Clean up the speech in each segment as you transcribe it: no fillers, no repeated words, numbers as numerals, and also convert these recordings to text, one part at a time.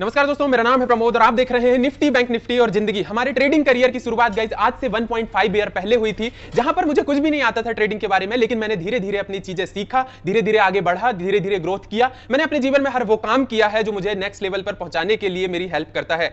नमस्कार दोस्तों, मेरा नाम है प्रमोद और आप देख रहे हैं निफ्टी बैंक निफ्टी और जिंदगी। हमारे ट्रेडिंग करियर की शुरुआत गाइस आज से 1.5 ईयर पहले हुई थी, जहां पर मुझे कुछ भी नहीं आता था ट्रेडिंग के बारे में, लेकिन मैंने धीरे धीरे अपनी चीजें सीखा, धीरे धीरे आगे बढ़ा, धीरे धीरे ग्रोथ किया। मैंने अपने जीवन में हर वो काम किया है जो मुझे नेक्स्ट लेवल पर पहुंचाने के लिए मेरी हेल्प करता है।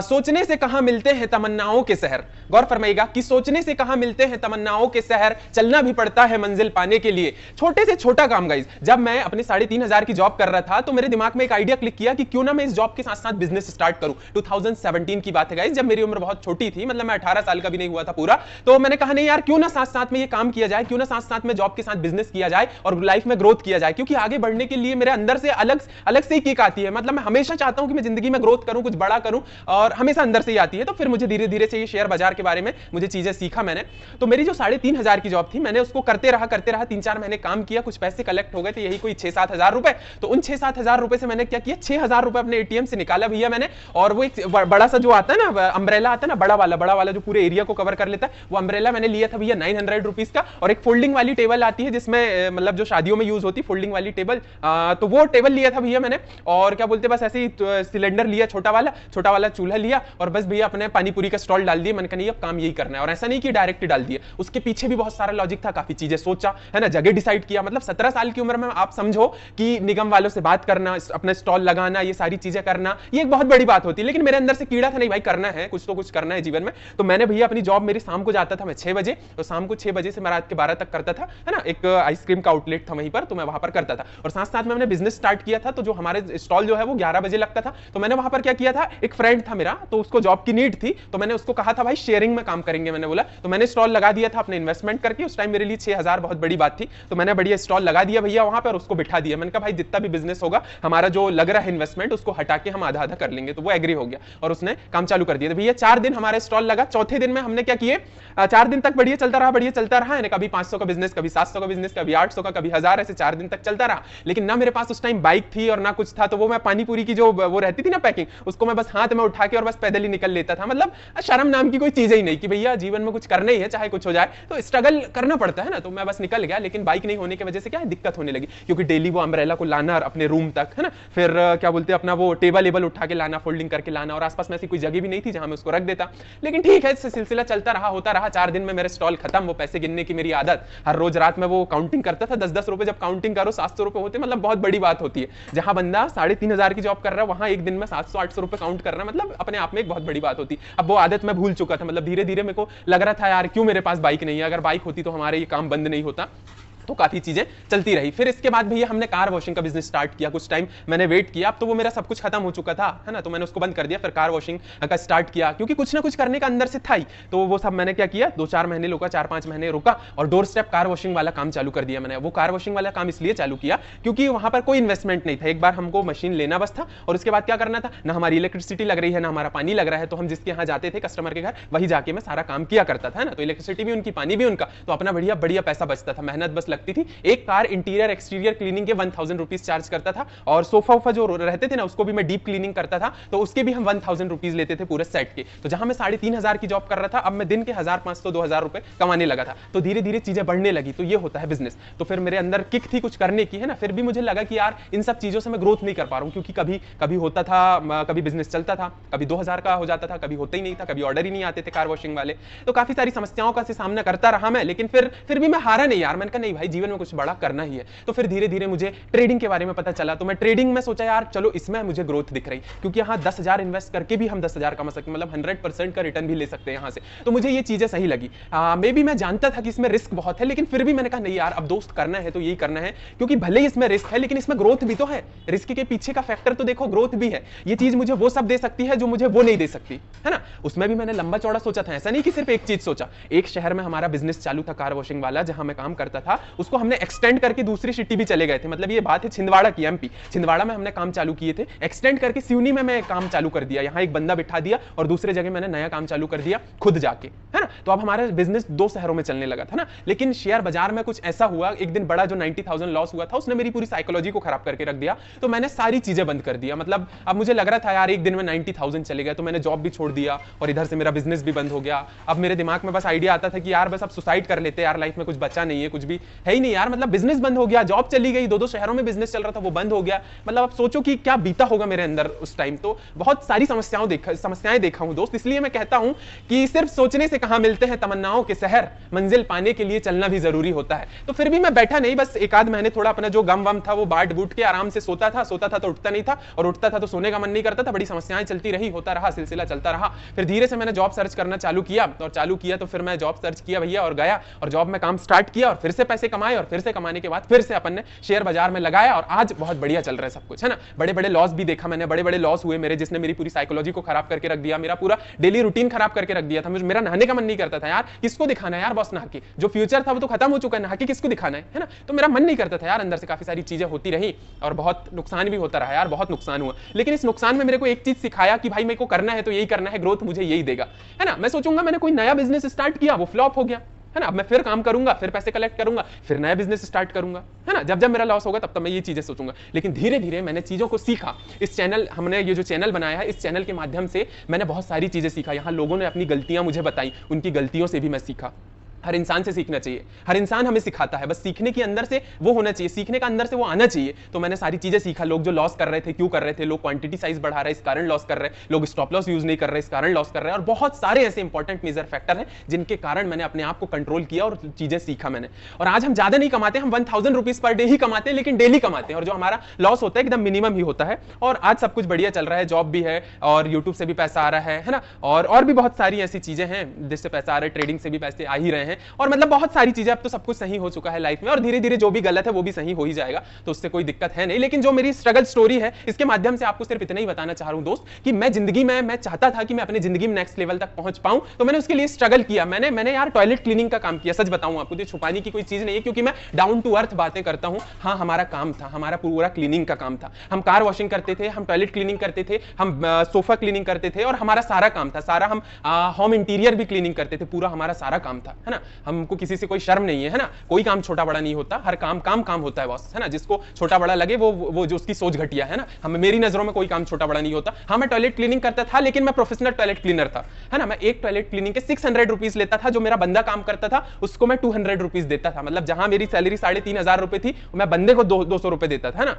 सोचने से कहां मिलते हैं तमन्नाओं के शहर। गौर फरमाइएगा कि सोचने से कहां मिलते हैं तमन्नाओं के शहर, चलना भी पड़ता है मंजिल पाने के लिए। छोटे से छोटा काम गाइस, जब मैं अपनी 3,500 की जॉब कर रहा था तो मेरे दिमाग में एक आइडिया क्लिक किया कि क्यों ना मैं इस जॉब के साथ साथ बिजनेस स्टार्ट करूं। 2017 की बात है गाइस, जब मेरी उम्र बहुत छोटी थी, मतलब मैं 18 साल का भी नहीं हुआ था पूरा। तो मैंने कहा नहीं यार, क्यों ना साथ साथ में ये काम किया जाए, क्यों ना साथ साथ में जॉब के साथ बिजनेस किया जाए और लाइफ में ग्रोथ किया जाए, क्योंकि आगे बढ़ने के लिए मेरे अंदर से अलग अलग से ही किक आती है। मतलब मैं हमेशा चाहता हूं कि मैं जिंदगी में ग्रोथ करूं, कुछ बड़ा करूं, और हमेशा अंदर से ही आती है। तो फिर मुझे धीरे धीरे से ये शेयर बाजार के बारे में मुझे चीजें सीखा मैंने। तो मेरी जो 3,500 की जॉब थी, मैंने उसको करते रहा 3-4 महीने काम किया, कुछ पैसे कलेक्ट हो गए थे, यही कोई 6-7 हजार रुपए। तो उन 6-7 हजार रुपए से मैंने क्या किया, 6,000 रुपए अपने एटीएम से निकाला भैया मैंने। और वो एक बड़ा सा जो आता है ना अम्ब्रेला, आता है ना बड़ा वाला जो पूरे एरिया को कवर कर लेता है, वो अम्ब्रेला मैंने लिया था भैया 900 रुपीज का। और एक फोल्डिंग वाली टेबल आती है जिसमें मतलब जो शादियों में यूज होती है फोल्डिंग वाली टेबल, तो वो टेबल लिया था भैया मैंने। और क्या बोलते, बस ऐसे ही सिलेंडर लिया, छोटा वाला चूल्हा लिया, और बस भैया अपने पानी पूरी का स्टॉल डाल दिया। मैंने कहा नहीं, अब काम यही करना है। और ऐसा नहीं कि डायरेक्ट डाल दिया, उसके पीछे भी बहुत सारा लॉजिक था, काफी चीजें सोचा है ना, जगह डिसाइड किया। मतलब 17 साल की उम्र में आप समझो कि निगम वालों से बात करना, अपना स्टॉल लगाना, ये सारी चीजें करना, ये एक बहुत बड़ी बात होती है। लेकिन मेरे अंदर से कीड़ा था, नहीं भाई करना है, कुछ तो कुछ करना है जीवन में। तो मैंने भैया अपनी जॉब, मेरी शाम को जाता था मैं 6 बजे, तो शाम को 6 बजे से मैं रात के 12 तक करता था, है ना। एक आइसक्रीम का आउटलेट था वहीं पर, तो मैं वहां पर करता था। और साथ साथ में मैंने बिजनेस स्टार्ट किया था। तो जो हमारे स्टॉल जो है वो 11 बजे लगता था, तो मैंने वहां पर क्या किया था, एक फ्रेंड था मेरा, तो उसको जॉब की नीड थी, तो मैंने उसको कहा था भाई शेयरिंग में काम करेंगे, मैंने बोला। तो मैंने स्टॉल लगा दिया था अपने इन्वेस्टमेंट करके। उस टाइम मेरे लिए 6,000 बहुत बड़ी बात थी, तो मैंने बढ़िया स्टॉल लगा दिया भैया वहां पर, उसको बिठा दिया। मैंने कहा भाई जितना भी बिजनेस होगा, हमारा जो लग रहा है इन्वेस्टमेंट, उसको हटा के हम आधा आधा कर लेंगे। तो वो एग्री हो गया और उसने काम चालू कर दिया। तो भैया 4 दिन हमारा स्टॉल लगा। चौथे दिन में हमने क्या किए, 4 दिन तक बढ़िया चलता रहा है। कभी 500 का बिजनेस, कभी 700 का बिजनेस, कभी 800 का, कभी 1000, ऐसे 4 दिन तक चलता रहा। लेकिन ना मेरे पास उस टाइम बाइक थी और ना कुछ था, तो वो मैं पानी पूरी की जो वो रहती थी ना पैकिंग, उसको मैं बस हाथ में उठा के और बस पैदल ही निकल लेता था। मतलब शर्म नाम की कोई चीज ही नहीं कि भैया जीवन में कुछ करना ही है, चाहे कुछ हो जाए, तो स्ट्रगल करना पड़ता है ना। तो मैं बस निकल गया। लेकिन बाइक नहीं होने की वजह से क्या है, दिक्कत होने लगी, क्योंकि डेली वो अम्ब्रेला को लाना अपने रूम तक, है ना, फिर क्या बोलते अपना वो टेबल उठा के लाना, फोल्डिंग करके लाना, और आसपास में ऐसी कोई जगह भी नहीं थी जहां मैं उसको रख देता। लेकिन ठीक है, सिलसिला चलता रहा, होता रहा। 4 दिन में मेरे स्टॉल खत्म। वो पैसे गिनने की मेरी आदत, हर रोज रात में वो काउंटिंग करता था, 10-10 रुपए जब काउंटिंग करो 700 रुपए होते, मतलब बहुत बड़ी बात होती है। जहां बंदा 3,500 की जॉब कर रहा है, वहां एक दिन में 700-800 रुपए काउंट करना, मतलब अपने आप में एक बहुत बड़ी बात होती। अब वो आदत मैं भूल चुका था। मतलब धीरे धीरे मेरे को लग रहा था यार क्यों मेरे पास बाइक नहीं है, अगर बाइक होती तो हमारे ये काम बंद नहीं होता। तो काफी चीजें चलती रही। फिर इसके बाद भैया हमने कार वॉशिंग का बिजनेस स्टार्ट किया। कुछ टाइम मैंने वेट किया, अब तो वो मेरा सब कुछ खत्म हो चुका था, है ना, तो मैंने उसको बंद कर दिया। फिर कार वॉशिंग का स्टार्ट किया, क्योंकि कुछ ना कुछ करने का अंदर से था ही। तो वो सब मैंने क्या किया, 2-4 महीने रुका, 4-5 महीने रुका, और डोर स्टेप कार वॉशिंग वाला काम चालू कर दिया मैंने। वो कार वॉशिंग वाला काम इसलिए चालू किया क्योंकि वहां पर कोई इन्वेस्टमेंट नहीं था। एक बार हमको मशीन लेना बस था, और उसके बाद क्या करना था, ना हमारी इलेक्ट्रिसिटी लग रही है, ना हमारा पानी लग रहा है। तो हम जिसके यहाँ जाते थे कस्टमर के घर, वही जाके मैं सारा काम किया करता था ना। तो इलेक्ट्रिसिटी भी उनकी, पानी भी उनका, तो अपना बढ़िया बढ़िया पैसा बचता था। मेहनत बस लगती थी। एक कार इंटीरियर एक्सटीरियर क्लीनिंग के 1000 रुपीज चार्ज करता था, और सोफा उफा जो रहते थे ना, उसको भी मैं डीप क्लीनिंग करता था, तो उसके भी हम 1000 रुपीज लेते थे पूरे सेट के। तो जहां मैं 3,500 की जॉब कर रहा था, अब मैं दिन के 1500-2000 रुपए कमाने लगा था। तो धीरे धीरे चीजें बढ़ने लगी। तो ये होता है बिजनेस। तो फिर मेरे अंदर किक थी कुछ करने की, है ना। फिर भी मुझे लगा कि यार इन सब चीजों से मैं ग्रोथ नहीं कर पा रहा हूं, क्योंकि कभी कभी होता था, कभी बिजनेस चलता था, कभी 2000 का हो जाता था, कभी होता ही नहीं था, कभी ऑर्डर ही नहीं आते थे कार वॉशिंग वाले। तो काफी सारी समस्याओं का सामना करता रहा मैं। लेकिन फिर भी मैं हारा नहीं यार। मैंने कहा नहीं भाई, जीवन में कुछ बड़ा करना ही है। तो फिर धीरे धीरे मुझे ट्रेडिंग के बारे में पता चला। तो मैं ट्रेडिंग में सोचा यार चलो इसमें मुझे ग्रोथ दिख रही, क्योंकि यहाँ 10,000 इन्वेस्ट करके भी हम 10,000 कमा सकते हैं, मतलब 100% का रिटर्न भी ले सकते हैं यहाँ से। तो मुझे ये चीजें सही लगी। मे बी मैं जानता था कि इसमें रिस्क बहुत है, लेकिन फिर भी मैंने कहा नहीं यार, अब दोस्त करना है तो यही करना है, क्योंकि भले ही इसमें रिस्क है लेकिन इसमें ग्रोथ भी तो है। रिस्क के पीछे का फैक्टर तो देखो, ग्रोथ भी है। ये चीज मुझे वो सब दे सकती है जो मुझे वो नहीं दे सकती, है ना। उसमें भी मैंने लंबा चौड़ा सोचा था, ऐसा नहीं कि सिर्फ एक चीज सोचा। एक शहर में हमारा बिजनेस चालू था कार वॉशिंग वाला, जहां मैं काम करता था, उसको हमने एक्सटेंड करके दूसरी सिटी भी चले गए थे। मतलब ये बात है छिंदवाड़ा की, एमपी छिंदवाड़ा में हमने काम चालू किए थे। एक्सटेंड करके सिवनी में मैं काम चालू कर दिया, यहाँ एक बंदा बिठा दिया, और दूसरे जगह मैंने नया काम चालू कर दिया खुद जाके, है ना। तो अब हमारा बिजनेस 2 शहरों में चलने लगा था ना। लेकिन शेयर बाजार में कुछ ऐसा हुआ, एक दिन बड़ा जो 90,000 लॉस हुआ था, उसने मेरी पूरी साइकोलॉजी को खराब करके रख दिया। तो मैंने सारी चीजें बंद कर दिया। मतलब अब मुझे लग रहा था यार एक दिन में 90,000 चले गए, तो मैंने जॉब भी छोड़ दिया, और इधर से मेरा बिजनेस भी बंद हो गया। अब मेरे दिमाग में बस आइडिया आता था कि यार बस अब सुसाइड कर लेते यार, लाइफ में कुछ बचा नहीं है, कुछ भी है ही नहीं यार। मतलब बिजनेस बंद हो गया, जॉब चली गई, 2-2 शहरों में बिजनेस चल रहा था वो बंद हो गया। मतलब आप सोचो कि क्या बीता होगा मेरे अंदर उस टाइम। तो बहुत सारी समस्याएं देखा हूं दोस्त। इसलिए मैं कहता हूं कि सिर्फ सोचने से कहां मिलते हैं तमन्नाओं के शहर, मंजिल पाने के लिए चलना भी जरूरी होता है। तो फिर भी मैं बैठा नहीं, बस एक आध महीने थोड़ा अपना जो गम वम था वो बांट बूट के आराम से सोता था तो उठता नहीं था, और उठता था तो सोने का मन नहीं करता था। बड़ी समस्याएं चलती रही, होता रहा, सिलसिला चलता रहा। फिर धीरे से मैंने जॉब सर्च करना चालू किया, और चालू किया तो फिर मैं जॉब सर्च किया भैया, और गया और जॉब में काम स्टार्ट किया, और फिर से पैसे कमाए, और फिर से कमाने के बाद फिर से अपन ने शेयर बाजार में लगाया, और आज बहुत बढ़िया चल रहा है सब कुछ, है ना। बड़े बड़े लॉस भी देखा मैंने, बड़े बड़े लॉस हुए मेरे, जिसने मेरी पूरी साइकोलॉजी को खराब करके रख दिया, मेरा पूरा डेली रूटीन खराब करके रख दिया था। मेरा नहाने का मन नहीं करता था यार, किसको दिखाना है यार बॉस नहा के, जो फ्यूचर था वो तो खत्म हो चुका है, नहा के किसको दिखाना है ना। तो मेरा मन नहीं करता था यार, अंदर से काफी सारी चीजें होती रही, और बहुत नुकसान भी होता रहा यार, बहुत नुकसान हुआ। लेकिन इस नुकसान में मेरे को एक चीज सिखाया कि भाई मेरे को करना है तो यही करना है, ग्रोथ मुझे यही देगा, है ना। मैं सोचूंगा मैंने कोई नया बिजनेस स्टार्ट किया, वो फ्लॉप हो गया, है ना। अब मैं फिर काम करूंगा, फिर पैसे कलेक्ट करूंगा, फिर नया बिजनेस स्टार्ट करूंगा, है ना। जब जब मेरा लॉस होगा तब तब मैं ये चीजें सोचूंगा। लेकिन धीरे धीरे मैंने चीजों को सीखा। इस चैनल, हमने ये जो चैनल बनाया है, इस चैनल के माध्यम से मैंने बहुत सारी चीजें सीखा। यहाँ लोगों ने अपनी गलतियां मुझे बताई, उनकी गलतियों से भी मैं सीखा। हर इंसान से सीखना चाहिए, हर इंसान हमें सिखाता है, बस सीखने के अंदर से वो होना चाहिए, सीखने का अंदर से वो आना चाहिए। तो मैंने सारी चीजें सीखा। लोग जो लॉस कर रहे थे, क्यों कर रहे थे, लोग क्वांटिटी साइज बढ़ा रहे हैं, इस कारण लॉस कर रहे हैं, लोग स्टॉप लॉस यूज नहीं कर रहे, इस कारण लॉस कर रहे हैं, और बहुत सारे ऐसे इंपॉर्टेंट मेजर फैक्टर हैं जिनके कारण मैंने अपने आप को कंट्रोल किया और चीजें सीखा मैंने। और आज हम ज्यादा नहीं कमाते, हम 1000 रुपीज पर डे ही कमाते हैं, लेकिन डेली कमाते हैं, और जो हमारा लॉस होता है एकदम मिनिमम ही होता है। और आज सब कुछ बढ़िया चल रहा है, जॉब भी है, और यूट्यूब से भी पैसा आ रहा है ना, और भी बहुत सारी ऐसी चीजें हैं जिससे पैसा आ रहा है, ट्रेडिंग से भी पैसे आ ही रहे हैं, और मतलब बहुत सारी चीजें। अब तो सब कुछ सही हो चुका है लाइफ में, और धीरे धीरे जो भी गलत है वो भी सही हो ही जाएगा, तो उससे कोई दिक्कत है नहीं। लेकिन जो मेरी स्ट्रगल स्टोरी है, इसके माध्यम से आपको सिर्फ इतना ही बताना चाह रहा हूं दोस्त, कि मैं जिंदगी में, मैं चाहता था कि मैं अपनी जिंदगी में नेक्स्ट लेवल तक पहुंच पाऊं, तो मैंने उसके लिए स्ट्रगल किया। मैंने यार टॉयलेट क्लीनिंग का काम किया। सच बताऊं आपको, तो छुपाने की कोई चीज नहीं है, क्योंकि मैं डाउन टू अर्थ बातें करता हूं। हाँ, हमारा काम था, हमारा पूरा क्लीनिंग का काम था। हम कार वॉशिंग करते थे, हम टॉयलेट क्लीनिंग करते थे, हम सोफा क्लीनिंग करते थे, और हमारा सारा काम था, सारा हम होम इंटीरियर भी क्लीनिंग करते थे, पूरा हमारा सारा काम था, है ना। हमको किसी से कोई शर्म नहीं है ना। कोई काम छोटा बड़ा नहीं होता, हर काम काम होता है बॉस, है ना। जिसको छोटा बड़ा लगे वो जो उसकी सोच घटिया है ना। हम, मेरी नजरों में कोई काम छोटा बड़ा नहीं होता। हाँ, मैं टॉयलेट क्लीनिंग करता था, लेकिन मैं प्रोफेशनल टॉयलेट क्लीनर था, है ना। मैं एक टॉयलेट क्लीनिंग के 600 रुपीज लेता था। जो मेरा बंदा काम करता था उसको मैं 200 रुपीज देता था। मतलब जहां मेरी सैलरी 3500 रुपए थी, मैं बंदे को 200 रुपए देता था, है ना।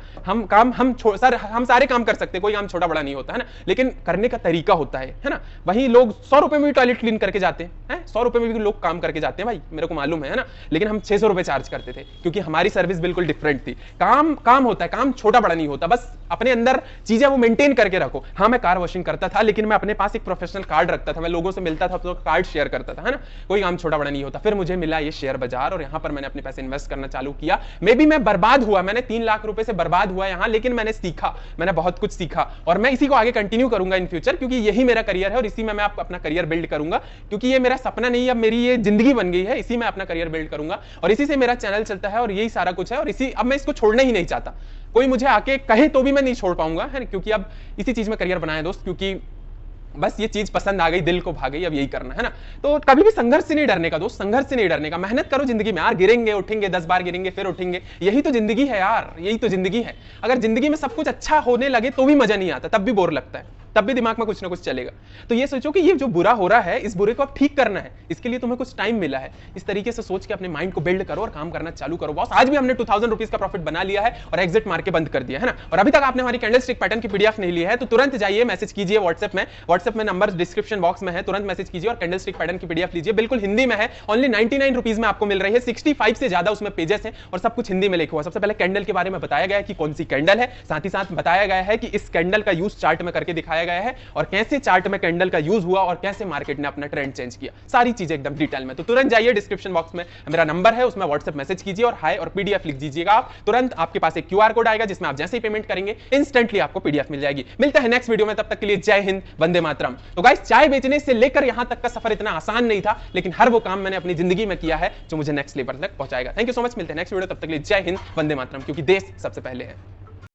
हम सारे काम कर सकते, कोई काम छोटा बड़ा नहीं होता, है ना। लेकिन करने का तरीका होता है ना। वहीं लोग 100 रुपए में भी टॉयलेट क्लीन करके जाते हैं, 100 रुपए में भी लोग काम करके जाते हैं भाई, मेरे को मालूम है ना। लेकिन हम 600 रुपए चार्ज करते थे, क्योंकि हमारी सर्विस बिल्कुल डिफरेंट थी। काम होता है, काम छोटा बड़ा नहीं होता, बस अपने अंदर चीजें वो मेंटेन करके रखो। हाँ, मैं कार वॉशिंग करता था, लेकिन मैं अपने पास एक प्रोफेशनल कार्ड रखता था, मैं लोगों से मिलता था तो कार्ड शेयर करता था, है ना। कोई काम छोटा बड़ा नहीं होता। फिर मुझे मिला ये शेयर बाजार, और यहां पर मैंने अपने पैसे इन्वेस्ट करना चालू किया। मे बी मैं बर्बाद हुआ, मैंने 3 लाख रुपए से बर्बाद हुआ यहां, लेकिन मैंने सीखा, मैंने बहुत कुछ सीखा, और मैं इसी को आगे कंटिन्यू करूंगा इन फ्यूचर, क्योंकि यही मेरा करियर है, और इसी में मैं अपना करियर बिल्ड करूंगा। क्योंकि ये मेरा सपना नहीं, अब मेरी ये जिंदगी बन गई है, इसी में अपना करियर बिल्ड करूंगा, और इसी से मेरा चैनल चलता है, और यही सारा कुछ है। और इसी, अब मैं इसको छोड़ना ही नहीं चाहता। कोई मुझे आके कहे तो भी मैं नहीं छोड़ पाऊंगा, है ना। क्योंकि अब इसी चीज में करियर बनाया दोस्त, क्योंकि बस ये चीज पसंद आ गई, दिल को भा गई, अब यही करना है ना। तो कभी भी संघर्ष से नहीं डरने का दोस्त, संघर्ष से नहीं डरने का। मेहनत करो जिंदगी में यार, गिरेंगे उठेंगे, 10 बार गिरेंगे फिर उठेंगे, यही तो जिंदगी है यार, यही तो जिंदगी है। अगर जिंदगी में सब कुछ अच्छा होने लगे तो भी मजा नहीं आता, तब भी बोर लगता है, तब भी दिमाग में कुछ ना कुछ चलेगा। तो ये सोचो कि ये जो बुरा हो रहा है, इस बुरे को अब ठीक करना है, इसके लिए तुम्हें कुछ टाइम मिला है। इस तरीके से सोच के अपने माइंड को बिल्ड करो और काम करना चालू करो बॉस। आज भी हमने 2000 रुपीज का प्रॉफिट बना लिया है और एग्जिट मार के बंद कर दिया, है ना। और अभी तक आपने हमारी कैंडलस्टिक पैटर्न की पीडीएफ नहीं ली है, तो तुरंत जाइए, मैसेज कीजिए व्हाट्सएप में नंबर डिस्क्रिप्शन बॉक्स में है, तुरंत मैसेज कीजिए और कैंडलस्टिक पैटर्न की पीडीएफ लीजिए। बिल्कुल हिंदी में है, ओनली 99 रुपीज में आपको मिल रही है। 65 से ज्यादा उसमें पेजेस हैं और सब कुछ हिंदी में लिखा हुआ। सबसे पहले कैंडल के बारे में बताया गया है कि कौन सी कैंडल है, साथ ही साथ बताया गया है कि इस कैंडल का यूज चार्ट में करके दिखाया गया है और कैसे चार्ट में कैंडल का यूज हुआ और कैसे मार्केट ने अपना ट्रेंड चेंज किया, सारी चीजें एकदम डिटेल में। तो तुरंत जाइए, डिस्क्रिप्शन बॉक्स में मेरा नंबर है, उसमें व्हाट्सएप मैसेज कीजिए और हाय और पीडीएफ लिख दीजिएगा आप। तुरंत आपके पास एक क्यूआर कोड आएगा जिसमें आप जैसे ही पेमेंट करेंगे इंस्टेंटली आपको पीडीएफ मिल जाएगी। मिलता है नेक्स्ट वीडियो में, तब तक के लिए जय हिंद, वंदे मातरम। तो गाइस, चाय बेचने से लेकर यहां तक का सफर इतना आसान नहीं था, लेकिन हर वो काम मैंने अपनी जिंदगी में किया है जो मुझे नेक्स्ट लेवल तक पहुंचाएगा। थैंक यू सो मच, मिलते हैं नेक्स्ट वीडियो, तब तक के लिए जय हिंद, वंदे मातरम, क्योंकि देश सबसे पहले है।